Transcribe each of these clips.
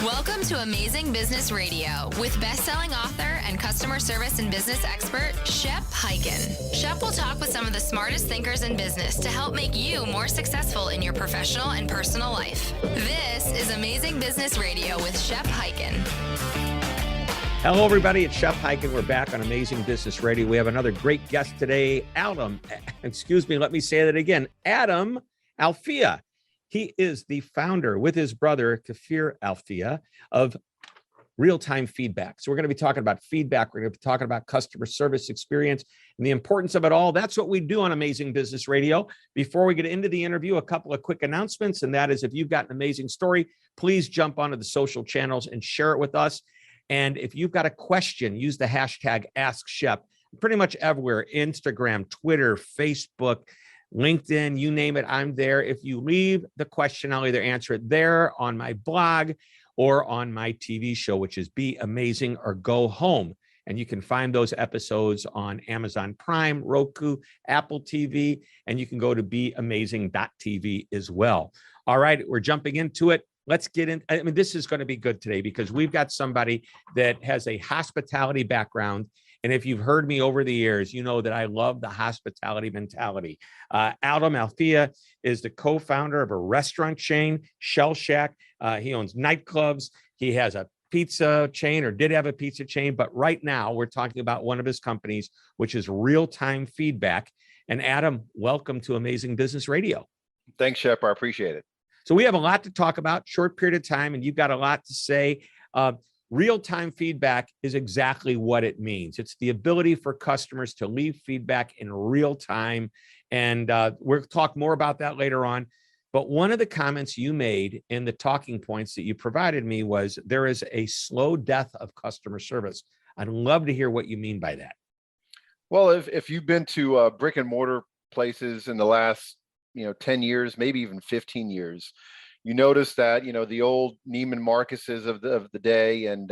Welcome to Amazing Business Radio with best-selling author and customer service and business expert, Shep Hyken. Shep will talk with some of the smartest thinkers in business to help make you more successful in your professional and personal life. This is Amazing Business Radio with Shep Hyken. Hello, everybody. It's Shep Hyken. We're back on Amazing Business Radio. We have another great guest today, Adam. Let me say that again. Adam Alfia. He is the founder with his brother, Kafir Alfia, of Realtime Feedback. So we're going to be talking about feedback. We're going to be talking about customer service experience and the importance of it all. That's what we do on Amazing Business Radio. Before we get into the interview, a couple of quick announcements, and that is if you've got an amazing story, please jump onto the social channels and share it with us. And if you've got a question, use the hashtag AskShep. Pretty much everywhere, Instagram, Twitter, Facebook, LinkedIn, you name it, I'm there. If you leave the question, I'll either answer it there on my blog or on my TV show, which is Be Amazing or Go Home. And you can find those episodes on Amazon Prime, Roku, Apple TV, and you can go to beamazing.tv as well. All right, we're jumping into it. Let's get in. I mean, this is going to be good today because we've got somebody that has a hospitality background. And if you've heard me over the years, you know that I love the hospitality mentality. Adam Alfia is the co-founder of a restaurant chain, Shell Shack. He owns nightclubs. He has a pizza chain, or did have a pizza chain. But right now we're talking about one of his companies, which is Realtime Feedback. And Adam, welcome to Amazing Business Radio. Thanks, Shep. I appreciate it. So we have a lot to talk about, short period of time, and you've got a lot to say. Real-time feedback is exactly what it means. It's the ability for customers to leave feedback in real time. And we'll talk more about that later on. But one of the comments you made in the talking points that you provided me was there is a slow death of customer service. I'd love to hear what you mean by that. Well, if you've been to brick and mortar places in the last 10 years, maybe even 15 years, you notice that, the old Neiman Marcuses of the day. And,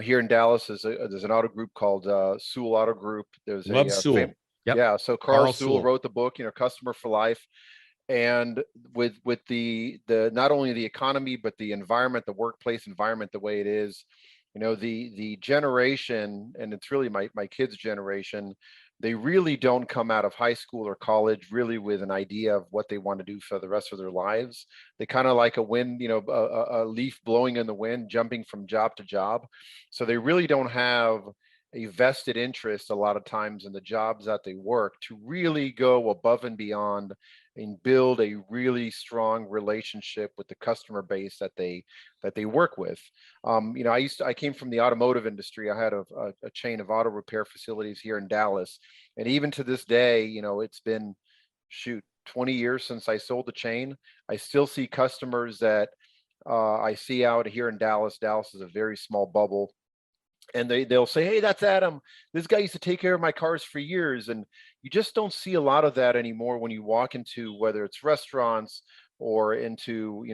here in Dallas, there's an auto group called Sewell Auto Group. There's Love Sewell. Yep. Yeah. So Carl Sewell wrote the book, Customer for Life. And with the not only the economy, but the environment, the workplace environment, the way it is, the generation, and it's really my kids' generation, they really don't come out of high school or college really with an idea of what they want to do for the rest of their lives. They kind of like a wind, a leaf blowing in the wind, jumping from job to job. So they really don't have a vested interest a lot of times in the jobs that they work to really go above and beyond and build a really strong relationship with the customer base that they work with. I came from the automotive industry. I had a chain of auto repair facilities here in Dallas, and even to this day, it's been 20 years since I sold the chain. I still see customers that I see out here in Dallas. Dallas is a very small bubble. And they'll say, hey, that's Adam. This guy used to take care of my cars for years. And you just don't see a lot of that anymore when you walk into, whether it's restaurants or into,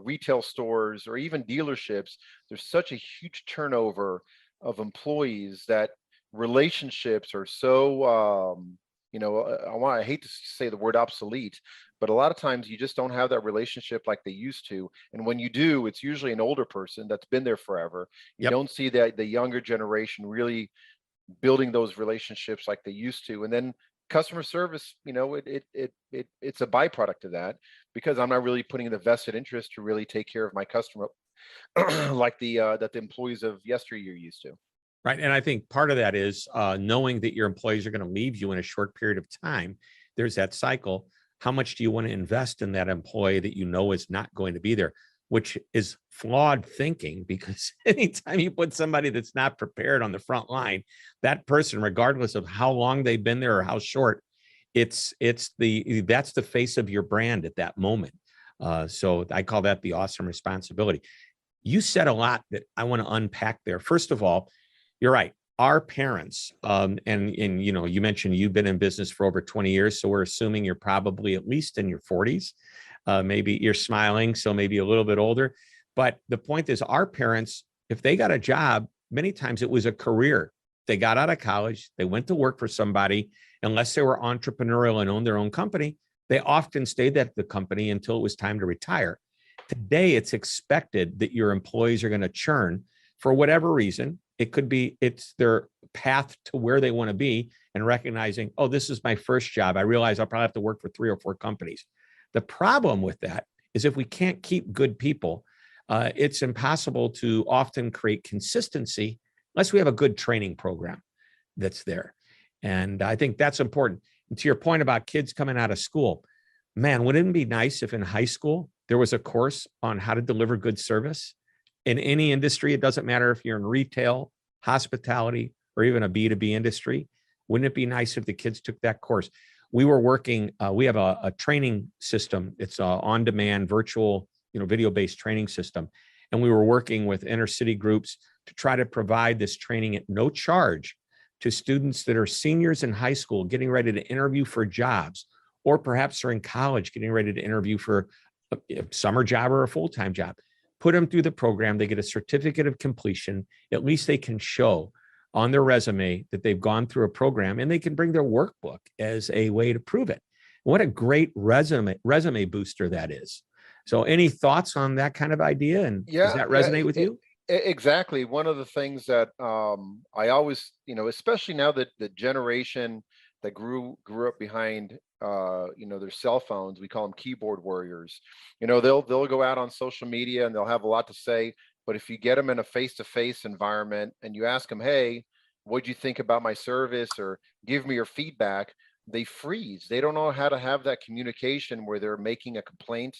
retail stores or even dealerships. There's such a huge turnover of employees that relationships are so, I hate to say the word obsolete, but a lot of times you just don't have that relationship like they used to. And when you do, it's usually an older person that's been there forever. You don't see that the younger generation really building those relationships like they used to. And then customer service, it's a byproduct of that, because I'm not really putting the vested interest to really take care of my customer like that the employees of yesteryear used to. Right. And I think part of that is knowing that your employees are going to leave you in a short period of time. There's that cycle. How much do you want to invest in that employee that you know is not going to be there, which is flawed thinking, because anytime you put somebody that's not prepared on the front line, that person, regardless of how long they've been there or how short, that's the face of your brand at that moment. So I call that the awesome responsibility. You said a lot that I want to unpack there. First of all, you're right. Our parents, and you mentioned you've been in business for over 20 years, so we're assuming you're probably at least in your 40s. Maybe you're smiling, so maybe a little bit older. But the point is, our parents, if they got a job, many times it was a career. They got out of college, they went to work for somebody. Unless they were entrepreneurial and owned their own company, they often stayed at the company until it was time to retire. Today, it's expected that your employees are going to churn for whatever reason. It could be it's their path to where they want to be, and recognizing, oh, this is my first job. I realize I'll probably have to work for 3 or 4 companies. The problem with that is if we can't keep good people, it's impossible to often create consistency unless we have a good training program that's there. And I think that's important. And to your point about kids coming out of school, man, wouldn't it be nice if in high school there was a course on how to deliver good service in any industry? It doesn't matter if you're in retail, hospitality, or even a B2B industry. Wouldn't it be nice if the kids took that course? We were working, we have a training system. It's a on-demand virtual, video-based training system. And we were working with inner city groups to try to provide this training at no charge to students that are seniors in high school, getting ready to interview for jobs, or perhaps are in college, getting ready to interview for a summer job or a full-time job. Put them through the program. They get a certificate of completion. At least they can show on their resume that they've gone through a program, and they can bring their workbook as a way to prove it. What a great resume booster that is. So any thoughts on that kind of idea? And does that resonate with you? Exactly. One of the things that I always, especially now that the generation that grew up behind their cell phones, we call them keyboard warriors. They'll go out on social media and they'll have a lot to say, but if you get them in a face-to-face environment and you ask them, hey, what'd you think about my service, or give me your feedback, they freeze. They don't know how to have that communication where they're making a complaint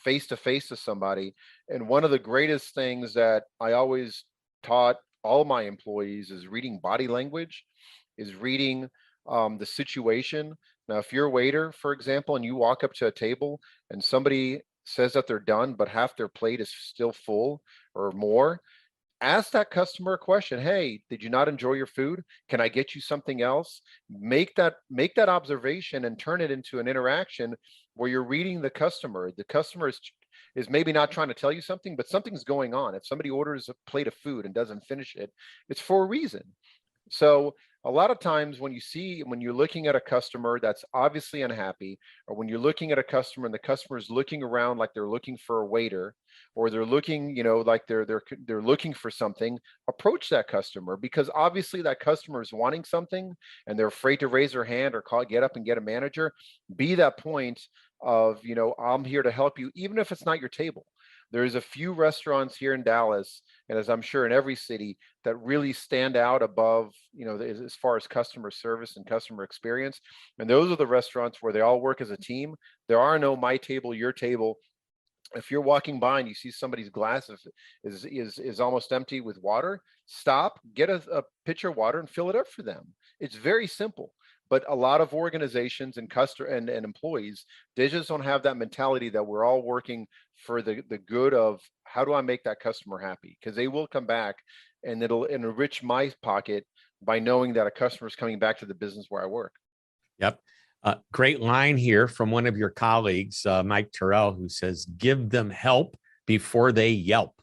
face-to-face to somebody. And one of the greatest things that I always taught all my employees is reading body language, is reading the situation. Now, if you're a waiter, for example, and you walk up to a table and somebody says that they're done, but half their plate is still full or more, ask that customer a question. Hey, did you not enjoy your food? Can I get you something else? Make that observation and turn it into an interaction where you're reading the customer. The customer is maybe not trying to tell you something, but something's going on. If somebody orders a plate of food and doesn't finish it, it's for a reason. So a lot of times when you're looking at a customer that's obviously unhappy, or when you're looking at a customer and the customer is looking around like they're looking for a waiter, or they're looking, like they're looking for something, approach that customer, because obviously that customer is wanting something and they're afraid to raise their hand or get up and get a manager. Be that point of, I'm here to help you, even if it's not your table. There's a few restaurants here in Dallas, and as I'm sure in every city, that really stand out above, as far as customer service and customer experience. And those are the restaurants where they all work as a team. There are no my table, your table. If you're walking by and you see somebody's glass is almost empty with water, stop, get a pitcher of water and fill it up for them. It's very simple. But a lot of organizations and and employees, they just don't have that mentality that we're all working for the good of how do I make that customer happy? Because they will come back and it'll enrich my pocket by knowing that a customer is coming back to the business where I work. Yep. Great line here from one of your colleagues, Mike Terrell, who says, give them help before they yelp.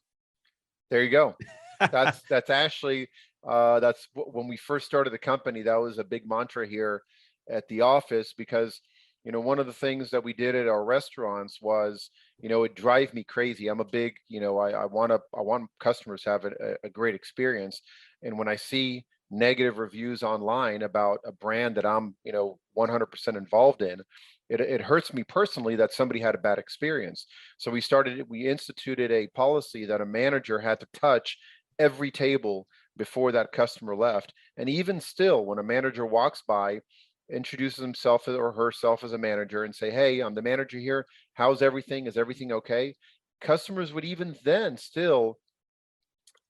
There you go. That's actually, that's when we first started the company, that was a big mantra here at the office, because, one of the things that we did at our restaurants was, it drive me crazy. I'm a big, I want customers to have a great experience. And when I see negative reviews online about a brand that I'm, 100% involved in, it hurts me personally that somebody had a bad experience. So we instituted a policy that a manager had to touch every table before that customer left. And even still, when a manager walks by, introduces himself or herself as a manager and say, hey, I'm the manager here. How's everything? Is everything okay? Customers would even then still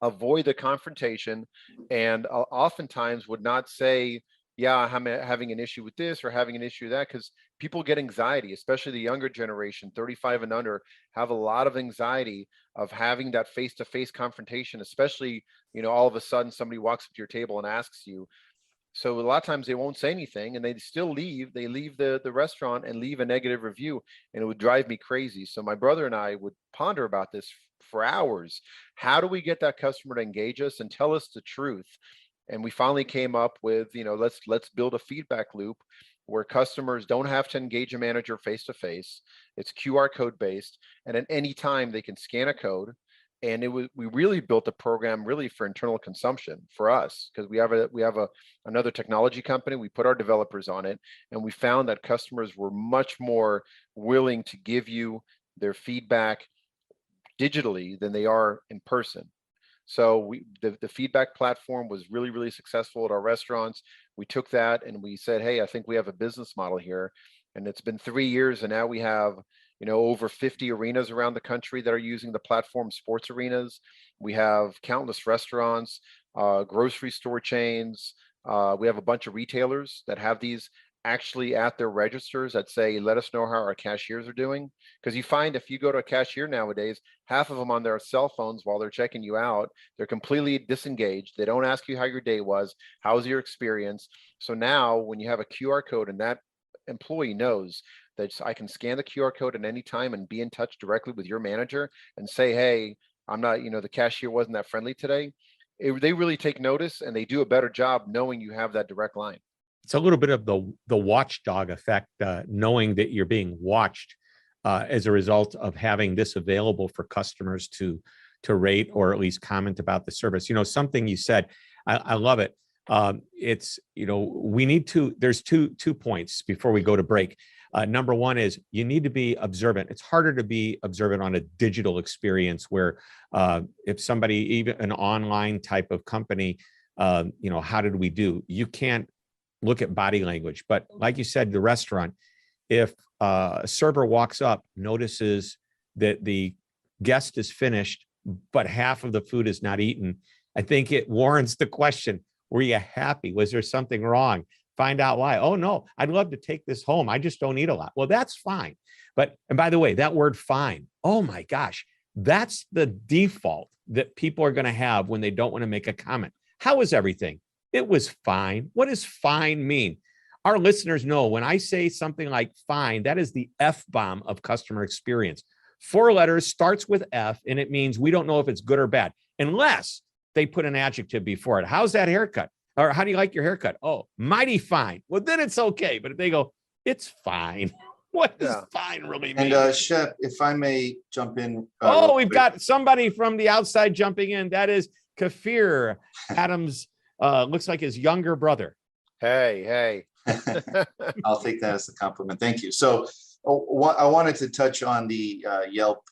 avoid the confrontation, and oftentimes would not say, yeah, I'm having an issue with this or having an issue with that, because people get anxiety, especially the younger generation, 35 and under, have a lot of anxiety of having that face-to-face confrontation, especially, all of a sudden somebody walks up to your table and asks you. So a lot of times they won't say anything and they still leave. They leave the restaurant and leave a negative review, and it would drive me crazy. So my brother and I would ponder about this for hours. How do we get that customer to engage us and tell us the truth? And we finally came up with, let's build a feedback loop where customers don't have to engage a manager face to face. It's QR code based, and at any time they can scan a code. And we really built a program really for internal consumption for us, because we have another technology company. We put our developers on it, and we found that customers were much more willing to give you their feedback digitally than they are in person. So the feedback platform was really, really successful at our restaurants. We took that and we said, hey, I think we have a business model here. And it's been 3 years, and now we have, over 50 arenas around the country that are using the platform, sports arenas. We have countless restaurants, grocery store chains. We have a bunch of retailers that have these actually at their registers that say, let us know how our cashiers are doing. Because you find if you go to a cashier nowadays, half of them on their cell phones while they're checking you out, they're completely disengaged. They don't ask you how your day was, how's your experience. So now when you have a QR code and that employee knows that I can scan the QR code at any time and be in touch directly with your manager and say, hey, I'm not, the cashier wasn't that friendly today. They really take notice, and they do a better job knowing you have that direct line. It's a little bit of the watchdog effect, knowing that you're being watched as a result of having this available for customers to rate or at least comment about the service. Something you said, I love it. It's, we need to, there's two points before we go to break. Number one is you need to be observant. It's harder to be observant on a digital experience where if somebody, even an online type of company, how did we do? You can't look at body language. But like you said, the restaurant, if a server walks up, notices that the guest is finished, but half of the food is not eaten, I think it warrants the question, were you happy? Was there something wrong? Find out why. Oh, no, I'd love to take this home. I just don't eat a lot. Well, that's fine. And by the way, that word fine, oh my gosh, that's the default that people are going to have when they don't want to make a comment. How is everything? It was fine. What does fine mean? Our listeners know when I say something like fine, that is the F-bomb of customer experience. 4 letters, starts with F, and it means we don't know if it's good or bad, unless they put an adjective before it. How's that haircut? Or how do you like your haircut? Oh, mighty fine. Well, then it's okay. But if they go, it's fine. What does fine really mean? And Shep, if I may jump in. We've got somebody from the outside jumping in. That is Kafir, Adam's, looks like his younger brother. Hey. I'll take that as a compliment. Thank you. So I wanted to touch on the Yelp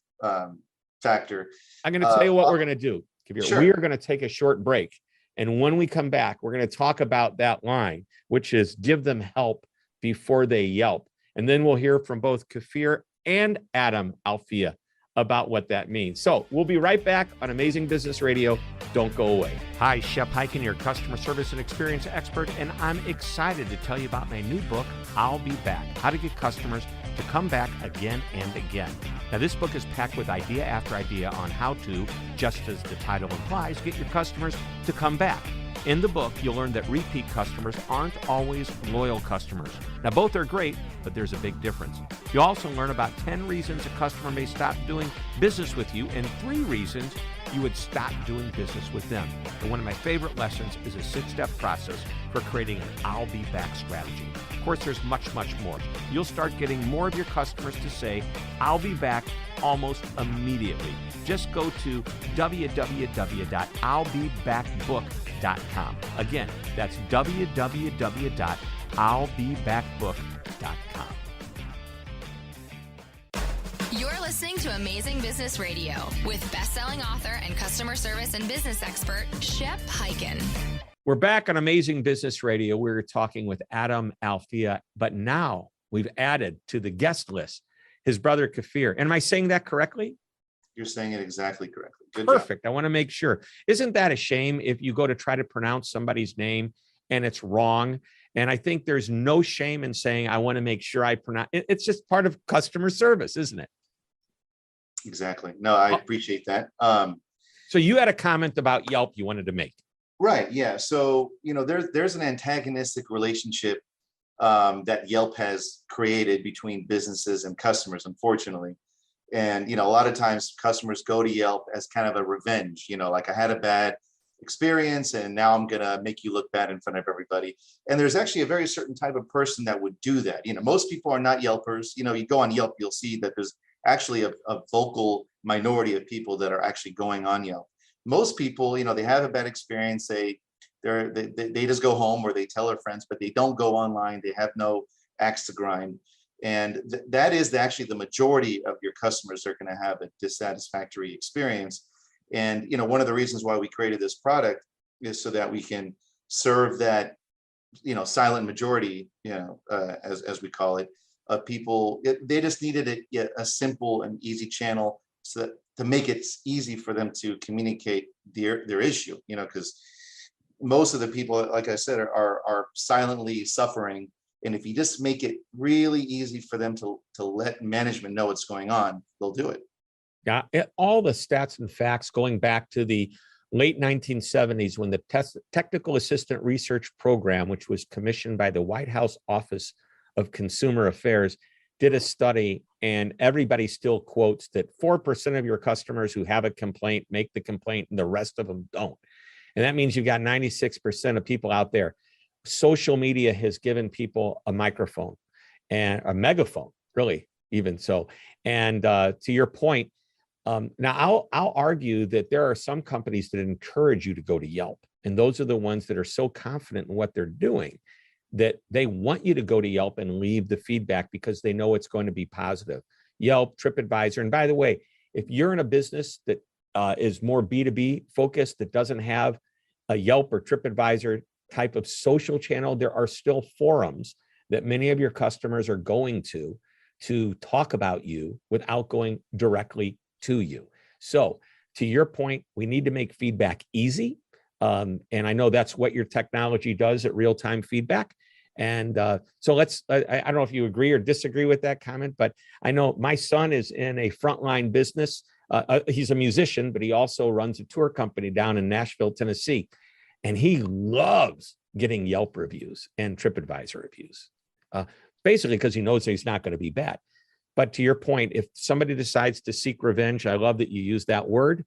factor. I'm going to tell you what we're going to do. Sure. We are going to take a short break. And when we come back, we're going to talk about that line, which is give them help before they Yelp. And then we'll hear from both Kafir and Adam Alfia about what that means. So we'll be right back on Amazing Business Radio. Don't go away. Hi, Shep Hyken, your customer service and experience expert, and I'm excited to tell you about my new book, I'll Be Back, How to Get Customers to Come Back Again and Again. Now, this book is packed with idea after idea on how to, just as the title implies, get your customers to come back. In the book, you'll learn that repeat customers aren't always loyal customers. Now, both are great, but there's a big difference. You'll also learn about 10 reasons a customer may stop doing business with you and 3 reasons you would stop doing business with them. And one of my favorite lessons is a 6-step process for creating an I'll Be Back strategy. Of course, there's much, much more. You'll start getting more of your customers to say, I'll be back almost immediately. Just go to www.illbebackbook.com. Again, that's www.illbebackbook.com. You're listening to Amazing Business Radio with best-selling author and customer service and business expert, Shep Hyken. We're back on Amazing Business Radio. We're talking with Adam Alfia, but now we've added to the guest list his brother Kafir. Am I saying that correctly? You're saying it exactly correctly. Good Perfect. job. I want to make sure. Isn't that a shame if you go to try to pronounce somebody's name and it's wrong? And I think there's no shame in saying, I want to make sure I pronounce it. It's just part of customer service, isn't it? Exactly. No, I appreciate that. So you had a comment about Yelp you wanted to make. Right. Yeah. So, there's an antagonistic relationship that Yelp has created between businesses and customers, unfortunately. And, a lot of times customers go to Yelp as kind of a revenge, like I had a bad experience, and now I'm gonna make you look bad in front of everybody. And there's actually a very certain type of person that would do that. Most people are not Yelpers. You go on Yelp, you'll see that there's actually a vocal minority of people that are actually going on Yelp. Most people, they have a bad experience. They just go home, or they tell their friends, but they don't go online. They have no axe to grind. And that is actually the majority of your customers are going to have a dissatisfactory experience. And, one of the reasons why we created this product is so that we can serve that, silent majority, as we call it, of people. They just needed a simple and easy channel to make it easy for them to communicate their issue, because most of the people, like I said, are silently suffering. And if you just make it really easy for them to let management know what's going on, they'll do it. Yeah, all the stats and facts going back to the late 1970s, when the Technical Assistant Research Program, which was commissioned by the White House Office of Consumer Affairs, did a study, and everybody still quotes that 4% of your customers who have a complaint make the complaint, and the rest of them don't. And that means you've got 96% of people out there. Social media has given people a microphone and a megaphone, really, even so. And to your point, now I'll argue that there are some companies that encourage you to go to Yelp, and those are the ones that are so confident in what they're doing that they want you to go to Yelp and leave the feedback because they know it's going to be positive. Yelp, TripAdvisor, and by the way, if you're in a business that is more B2B focused, that doesn't have a Yelp or TripAdvisor type of social channel, there are still forums that many of your customers are going to talk about you without going directly to you. So to your point, we need to make feedback easy. And I know that's what your technology does at Realtime Feedback. And so I don't know if you agree or disagree with that comment, but I know my son is in a frontline business. He's a musician, but he also runs a tour company down in Nashville, Tennessee. And he loves getting Yelp reviews and TripAdvisor reviews, basically because he knows that he's not going to be bad. But to your point, if somebody decides to seek revenge, I love that you use that word,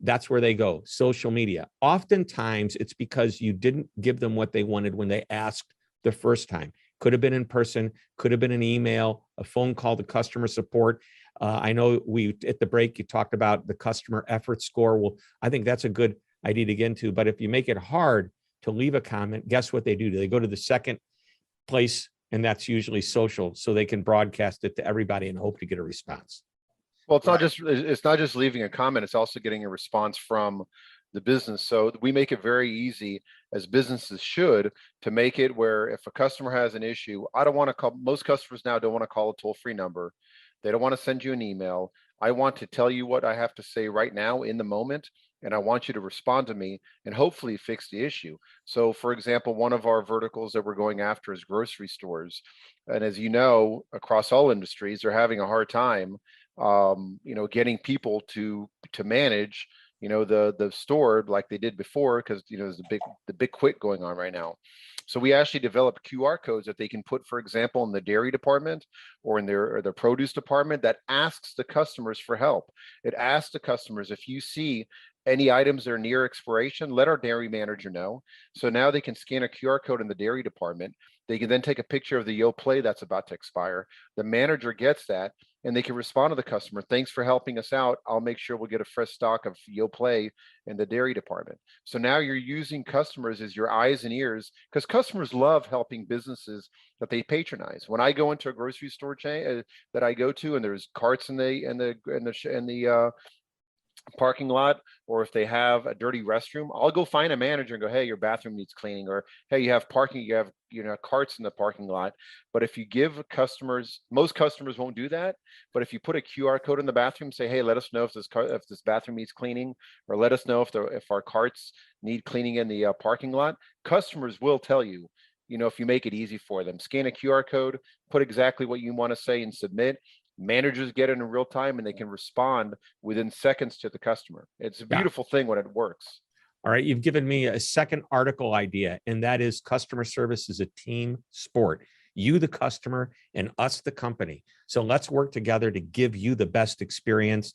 that's where they go, social media. Oftentimes, it's because you didn't give them what they wanted when they asked the first time. Could have been in person, could have been an email, a phone call to customer support. I know at the break, you talked about the customer effort score. Well, I think that's a good idea to get into. But if you make it hard to leave a comment, guess what they do? They go to the second place, and that's usually social, so they can broadcast it to everybody and hope to get a response. Well, it's not just leaving a comment, it's also getting a response from the business. So we make it very easy, as businesses should, to make it where if a customer has an issue, I don't want to call. Most customers now don't want to call a toll-free number. They don't want to send you an email. I want to tell you what I have to say right now in the moment, and I want you to respond to me and hopefully fix the issue. So for example, one of our verticals that we're going after is grocery stores. And as you know, across all industries, they're having a hard time getting people to manage the store like they did before, because there's the big quit going on right now. So we actually developed QR codes that they can put, for example, in the dairy department or in their produce department, that asks the customers for help. It asks the customers, if you see any items that are near expiration, let our dairy manager know. So now they can scan a QR code in the dairy department. They can then take a picture of the Yoplait that's about to expire. The manager gets that, and they can respond to the customer. Thanks for helping us out. I'll make sure we'll get a fresh stock of Yoplait in the dairy department. So now you're using customers as your eyes and ears, because customers love helping businesses that they patronize. When I go into a grocery store chain that I go to, and there's carts in the parking lot, or if they have a dirty restroom, I'll go find a manager and go, hey, your bathroom needs cleaning, or hey, you have parking, you have carts in the parking lot. But if you give customers, most customers won't do that, but if you put a QR code in the bathroom, say, hey, let us know if this bathroom needs cleaning, or let us know if our carts need cleaning in the parking lot, customers will tell you. If you make it easy for them, scan a QR code, put exactly what you want to say and submit. Managers get it in real time, and they can respond within seconds to the customer. It's a beautiful thing when it works. All right, you've given me a second article idea, and that is customer service is a team sport. You, the customer, and us, the company. So let's work together to give you the best experience.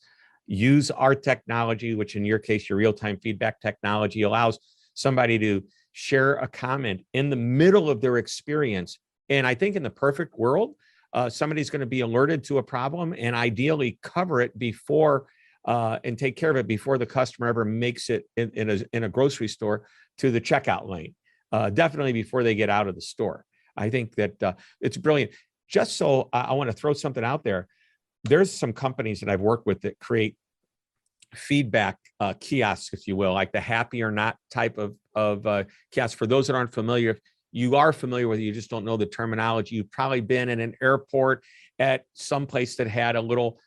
use our technology, which in your case, your real-time feedback technology allows somebody to share a comment in the middle of their experience. And I think in the perfect world, somebody's going to be alerted to a problem and ideally cover it before and take care of it before the customer ever makes it in a grocery store to the checkout lane. Definitely before they get out of the store. I think that it's brilliant. Just so I want to throw something out there. There's some companies that I've worked with that create feedback kiosks, if you will, like the happy or not type of kiosk. For those that aren't familiar, you are familiar with it, you just don't know the terminology. You've probably been in an airport at some place that had a little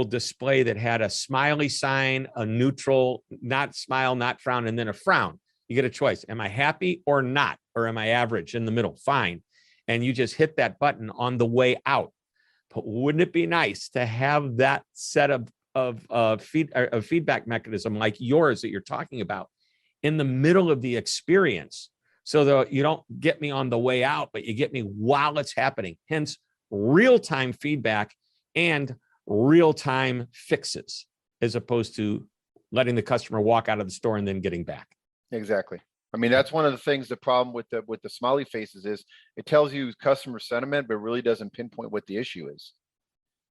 display that had a smiley sign, a neutral, not smile, not frown, and then a frown. You get a choice. Am I happy or not? Or am I average in the middle? Fine. And you just hit that button on the way out. But wouldn't it be nice to have that set of feedback mechanism like yours that you're talking about in the middle of the experience, so that you don't get me on the way out, but you get me while it's happening? Hence, real-time feedback and real-time fixes, as opposed to letting the customer walk out of the store and then getting back. Exactly. I mean, that's one of the things, the problem with the smiley faces is it tells you customer sentiment, but really doesn't pinpoint what the issue is.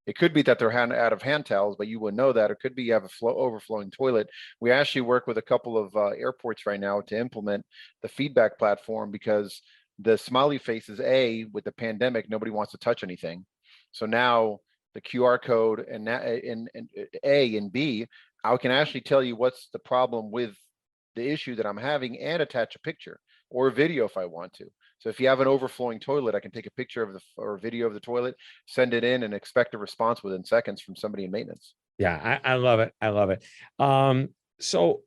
It could be that they're out of hand towels, but you wouldn't know that. It could be you have a overflowing toilet. We actually work with a couple of airports right now to implement the feedback platform, because the smiley faces, with the pandemic, nobody wants to touch anything. So now the QR code and A and B, I can actually tell you what's the problem with the issue that I'm having and attach a picture or a video if I want to. So if you have an overflowing toilet, I can take a picture of or a video of the toilet, send it in, and expect a response within seconds from somebody in maintenance. Yeah, I love it. I love it. So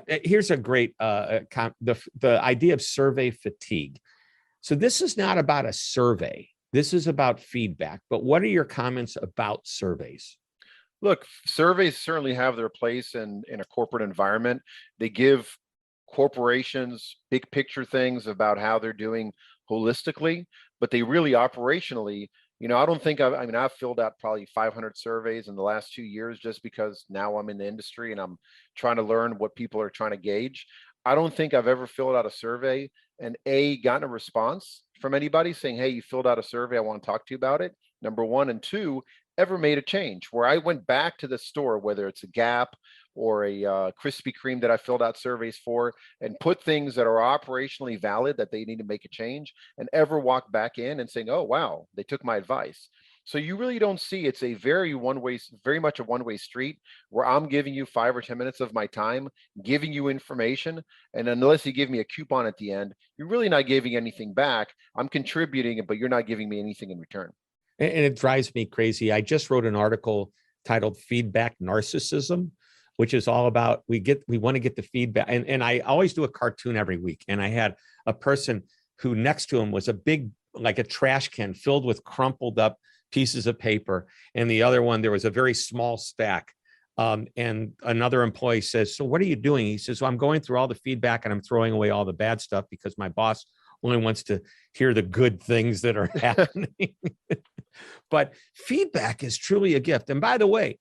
here's a great, the idea of survey fatigue. So this is not about a survey. This is about feedback. But what are your comments about surveys? Look, surveys certainly have their place in a corporate environment. They give corporations big picture things about how they're doing holistically, but they really operationally, I don't think I've filled out probably 500 surveys in the last 2 years, just because now I'm in the industry and I'm trying to learn what people are trying to gauge. I don't think I've ever filled out a survey and gotten a response from anybody saying, hey, you filled out a survey, I want to talk to you about it. Number one. And two, ever made a change where I went back to the store, whether it's a Gap or a Krispy Kreme that I filled out surveys for, and put things that are operationally valid that they need to make a change, and ever walk back in and saying, oh, wow, they took my advice. So you really don't see, it's a very much a one-way street, where I'm giving you 5 or 10 minutes of my time, giving you information. And unless you give me a coupon at the end, you're really not giving anything back. I'm contributing, but you're not giving me anything in return. And it drives me crazy. I just wrote an article titled Feedback Narcissism, which is all about we want to get the feedback. And I always do a cartoon every week. And I had a person who next to him was a big, like a trash can filled with crumpled up pieces of paper. And the other one, there was a very small stack. And another employee says, so what are you doing? He says, well, I'm going through all the feedback and I'm throwing away all the bad stuff because my boss only wants to hear the good things that are happening. But feedback is truly a gift. And by the way,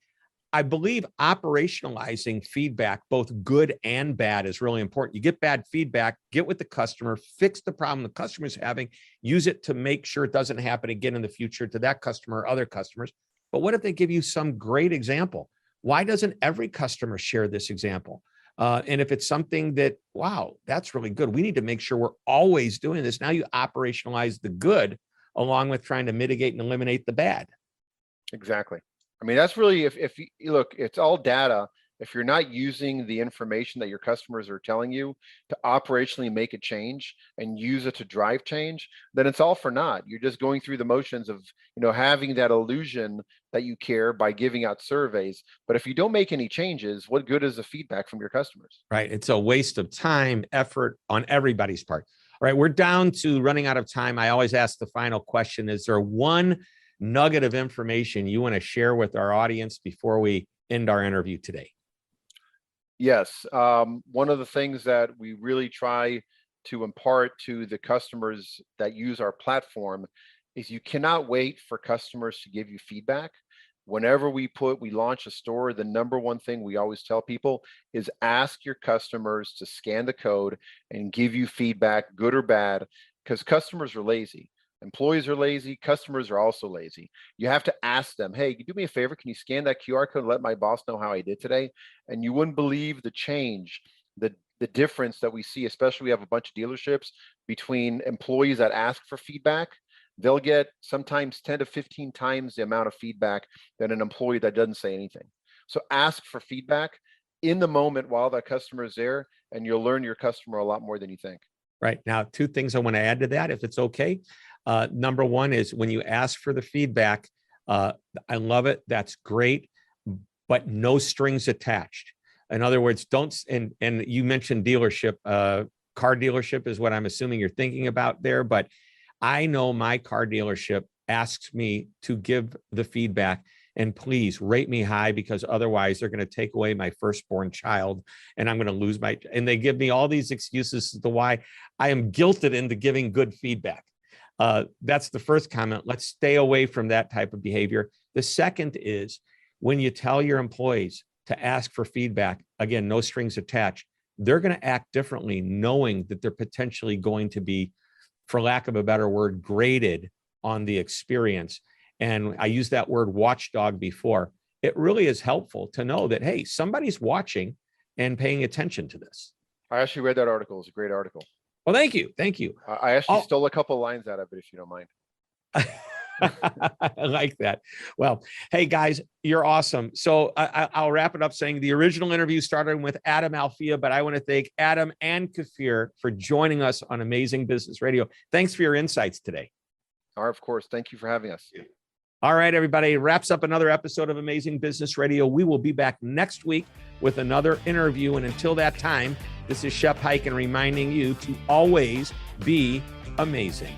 I believe operationalizing feedback, both good and bad, is really important. You get bad feedback, get with the customer, fix the problem the customer is having, use it to make sure it doesn't happen again in the future to that customer or other customers. But what if they give you some great example? Why doesn't every customer share this example? And if it's something that, wow, that's really good, we need to make sure we're always doing this. Now you operationalize the good along with trying to mitigate and eliminate the bad. Exactly. I mean, that's really, if you look, it's all data. If you're not using the information that your customers are telling you to operationally make a change and use it to drive change, then it's all for naught. You're just going through the motions of, having that illusion that you care by giving out surveys. But if you don't make any changes, what good is the feedback from your customers? Right. It's a waste of time, effort on everybody's part. All right. We're down to running out of time. I always ask the final question. Is there one nugget of information you want to share with our audience before we end our interview today? Yes. One of the things that we really try to impart to the customers that use our platform is you cannot wait for customers to give you feedback. whenever we launch a store, the number one thing we always tell people is ask your customers to scan the code and give you feedback, good or bad, because customers are lazy. Employees are lazy. Customers are also lazy. You have to ask them, hey, do me a favor. Can you scan that QR code and let my boss know how I did today? And you wouldn't believe the change, the difference that we see, especially we have a bunch of dealerships between employees that ask for feedback. They'll get sometimes 10 to 15 times the amount of feedback than an employee that doesn't say anything. So ask for feedback in the moment while that customer is there, and you'll learn your customer a lot more than you think. Right. Now, two things I want to add to that, if it's okay. Number one is when you ask for the feedback, I love it. That's great, but no strings attached. In other words, don't, and you mentioned dealership, car dealership is what I'm assuming you're thinking about there, but I know my car dealership asks me to give the feedback and please rate me high, because otherwise they're going to take away my firstborn child and I'm going to lose my, and they give me all these excuses as to why I am guilted into giving good feedback. That's the first comment. Let's stay away from that type of behavior. The second is when you tell your employees to ask for feedback, again, no strings attached, they're going to act differently knowing that they're potentially going to be, for lack of a better word, graded on the experience. And I used that word watchdog before. It really is helpful to know that, hey, somebody's watching and paying attention to this. I actually read that article. It's a great article. Well, thank you. Thank you. I actually stole a couple lines out of it, if you don't mind. I like that. Well, hey guys, you're awesome. So I'll wrap it up saying the original interview started with Adam Alfia, but I want to thank Adam and Kafir for joining us on Amazing Business Radio. Thanks for your insights today. Of course. Thank you for having us. All right, everybody, wraps up another episode of Amazing Business Radio. We will be back next week with another interview. And until that time, this is Shep Hyken reminding you to always be amazing.